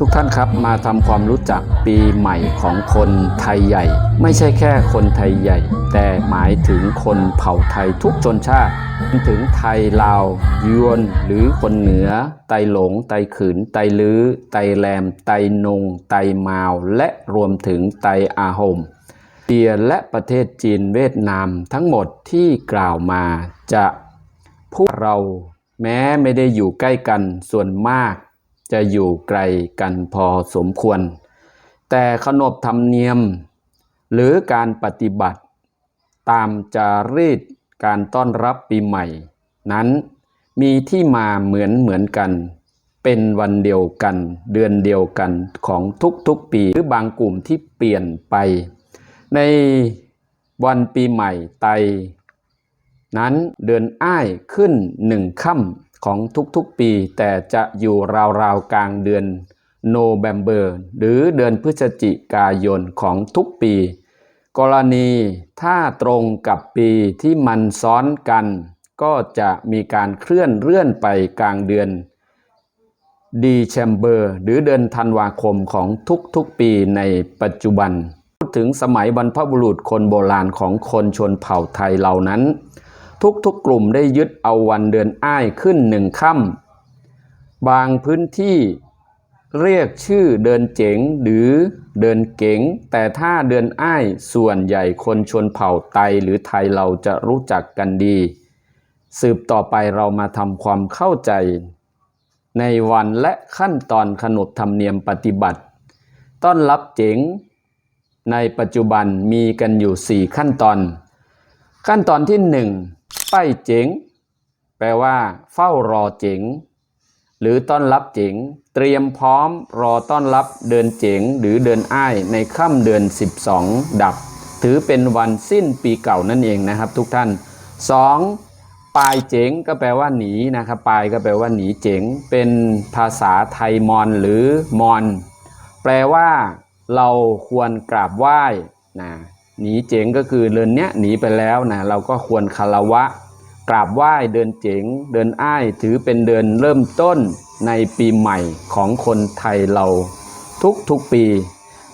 ทุกท่านครับมาทำความรู้จักปีใหม่ของคนไทยใหญ่ไม่ใช่แค่คนไทยใหญ่แต่หมายถึงคนเผ่าไทยทุกชนชาติถึงไทยลาวยวนหรือคนเหนือไตหลงไตขืนไตลื้อไตแรมไตนงไตมาวและรวมถึงไตอาโฮมเตียและประเทศจีนเวียดนามทั้งหมดที่กล่าวมาจะพวกเราแม้ไม่ได้อยู่ใกล้กันส่วนมากจะอยู่ไกลกันพอสมควรแต่ขนบธรรมเนียมหรือการปฏิบัติตามจารีตการต้อนรับปีใหม่นั้นมีที่มาเหมือนกันเป็นวันเดียวกันเดือนเดียวกันของทุกปีหรือบางกลุ่มที่เปลี่ยนไปในวันปีใหม่ไตนั้นเดือนอ้ายขึ้น1 ค่ำของทุกปีแต่จะอยู่ราวๆกลางเดือนโนเวมเบอร์หรือเดือนพฤศจิกายนของทุกปีกรณีถ้าตรงกับปีที่มันซ้อนกันก็จะมีการเคลื่อนเลื่อนไปกลางเดือนดีเซมเบอร์หรือเดือนธันวาคมของทุกปีในปัจจุบันพูดถึงสมัยบรรพบุรุษคนโบราณของคนชนเผ่าไทยเหล่านั้นทุกกลุ่มได้ยึดเอาวันเดือนอ้ายขึ้น1 ค่ำบางพื้นที่เรียกชื่อเดือนเจ๋งหรือเดือนเก๋งแต่ถ้าเดือนอ้ายส่วนใหญ่คนชนเผ่าไตหรือไทยเราจะรู้จักกันดีสืบต่อไปเรามาทำความเข้าใจในวันและขั้นตอนขนบธรรมเนียมปฏิบัติต้อนรับเจ๋งในปัจจุบันมีกันอยู่4 ขั้นตอนขั้นตอนที่1ป้ายเจ๋งแปลว่าเฝ้ารอเจ๋งหรือต้อนรับเจ๋งเตรียมพร้อมรอต้อนรับเดือนเจ๋งหรือเดือนอ้ายในค่ำเดือน12ดับถือเป็นวันสิ้นปีเก่านั่นเองนะครับทุกท่าน2ปลายเจ๋งก็แปลว่าหนีนะครับปลายก็แปลว่าหนีเจ๋งเป็นภาษาไทยมอญหรือมอญแปลว่าเราควรกราบไหว้นะหนีเจ๋งก็คือเดือนเนี้ยหนีไปแล้วนะเราก็ควรคารวะกราบไหว้เดือนเจ๋งเดือนอ้ายถือเป็นเดือนเริ่มต้นในปีใหม่ของคนไทยเราทุกปี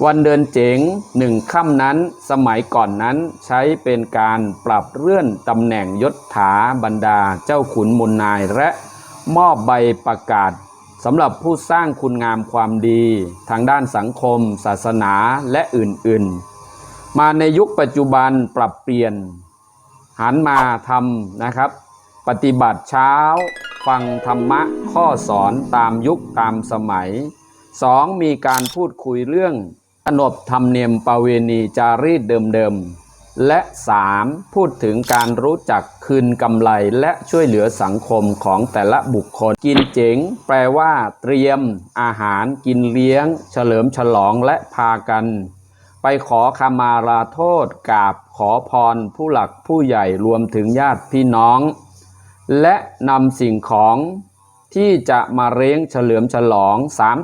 วันเดือนเจ๋ง1 ค่ำนั้นสมัยก่อนนั้นใช้เป็นการปรับเลื่อนตำแหน่งยศถาบรรดาเจ้าขุนมูลนายและมอบใบประกาศสำหรับผู้สร้างคุณงามความดีทางด้านสังคมศาสนาและอื่นๆมาในยุคปัจจุบันปรับเปลี่ยนหันมาทำนะครับปฏิบัติเช้าฟังธรรมะข้อสอนตามยุคตามสมัย2มีการพูดคุยเรื่องขนบธรรมเนียมประเวณีจารีตเดิมๆและ3พูดถึงการรู้จักคืนกำไรและช่วยเหลือสังคมของแต่ละบุคคลกินเจ๋งแปลว่าเตรียมอาหารกินเลี้ยงเฉลิมฉลองและพากันไปขอขมาลาโทษกราบขอพรผู้หลักผู้ใหญ่รวมถึงญาติพี่น้องและนำสิ่งของที่จะมาเลี้ยงเฉลิมฉลอง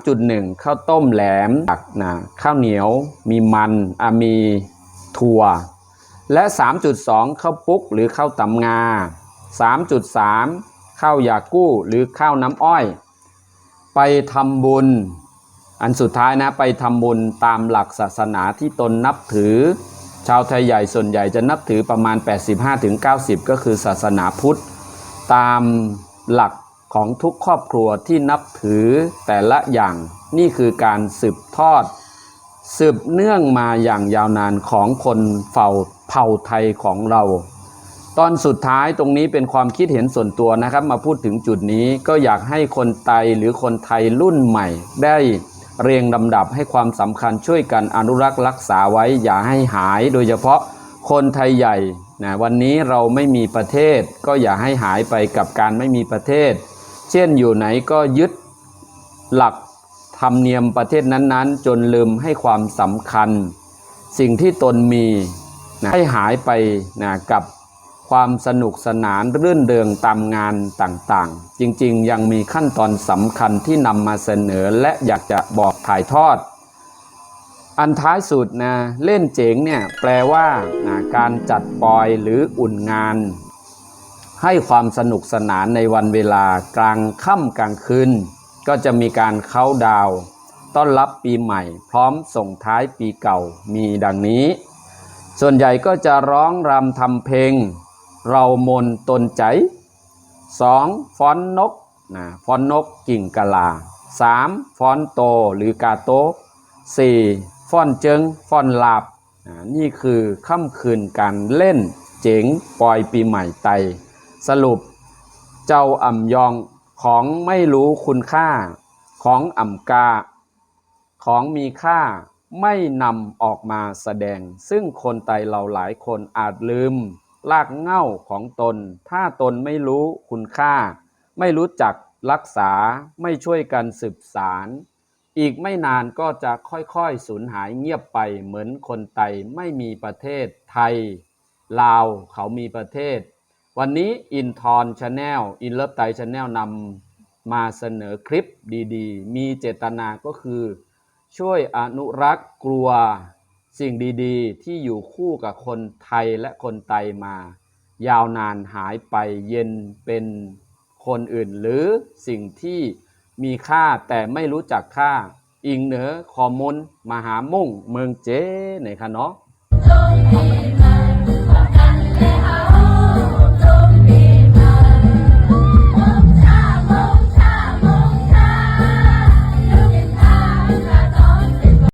3.1 ข้าวต้มแหลมตักข้าวเหนียวมีมันมีถั่วและ 3.2 ข้าวปุ๊กหรือข้าวตำงา 3.3 ข้าวยากู้หรือข้าวน้ำอ้อยไปทำบุญอันสุดท้ายนะไปทำบุญตามหลักศาสนาที่ตนนับถือชาวไทยใหญ่ส่วนใหญ่จะนับถือประมาณ 85-90 ก็คือศาสนาพุทธตามหลักของทุกครอบครัวที่นับถือแต่ละอย่างนี่คือการสืบทอดสืบเนื่องมาอย่างยาวนานของคนเผ่าไทยของเราตอนสุดท้ายตรงนี้เป็นความคิดเห็นส่วนตัวนะครับมาพูดถึงจุดนี้ก็อยากให้คนไทยหรือคนไทยรุ่นใหม่ได้เรียงลำดับให้ความสำคัญช่วยกันอนุรักษ์รักษาไว้อย่าให้หายโดยเฉพาะคนไทยใหญ่นะวันนี้เราไม่มีประเทศก็อย่าให้หายไปกับการไม่มีประเทศเช่นอยู่ไหนก็ยึดหลักธรรมเนียมประเทศนั้นๆจนลืมให้ความสำคัญสิ่งที่ตนมีนะให้หายไปนะกับความสนุกสนานรื่นเริงตามงานต่างๆจริงๆยังมีขั้นตอนสำคัญที่นำมาเสนอและอยากจะบอกถ่ายทอดอันท้ายสุดนะเล่นเจ๋งเนี่ยแปลว่าการจัดปอยหรืออุ่นงานให้ความสนุกสนานในวันเวลากลางค่ำกลางคืนก็จะมีการเค้าดาวน์ ต้อนรับปีใหม่พร้อมส่งท้ายปีเก่ามีดังนี้ส่วนใหญ่ก็จะร้องรำทำเพลงเรามนตนใจ2ฟ้อนนกฟ้อนนกกิ่งกะลา3ฟ้อนโตหรือกาโต4ฟ้อนเจิงฟ้อนลาบนี่คือค่ำคืนการเล่นเจ๋งปอยปีใหม่ไตสรุปเจ้าอ่ำยองของไม่รู้คุณค่าของอ่ำกาของมีค่าไม่นำออกมาแสดงซึ่งคนไทยเราหลายคนอาจลืมรากเหง้าของตนถ้าตนไม่รู้คุณค่าไม่รู้จักรักษาไม่ช่วยกันสืบสารอีกไม่นานก็จะค่อยๆสูญหายเงียบไปเหมือนคนไทยไม่มีประเทศไทยลาวเขามีประเทศวันนี้อินทอนชาแนลอินเลิฟไทยชาแนลนำมาเสนอคลิปดีๆมีเจตนาก็คือช่วยอนุรักษ์กลัวสิ่งดีๆที่อยู่คู่กับคนไทยและคนไทยมายาวนานหายไปเย็นเป็นคนอื่นหรือสิ่งที่มีค่าแต่ไม่รู้จักค่าอิงเหนือข้อมูลมหามุ่งเมืองเจในค่ะเนาะ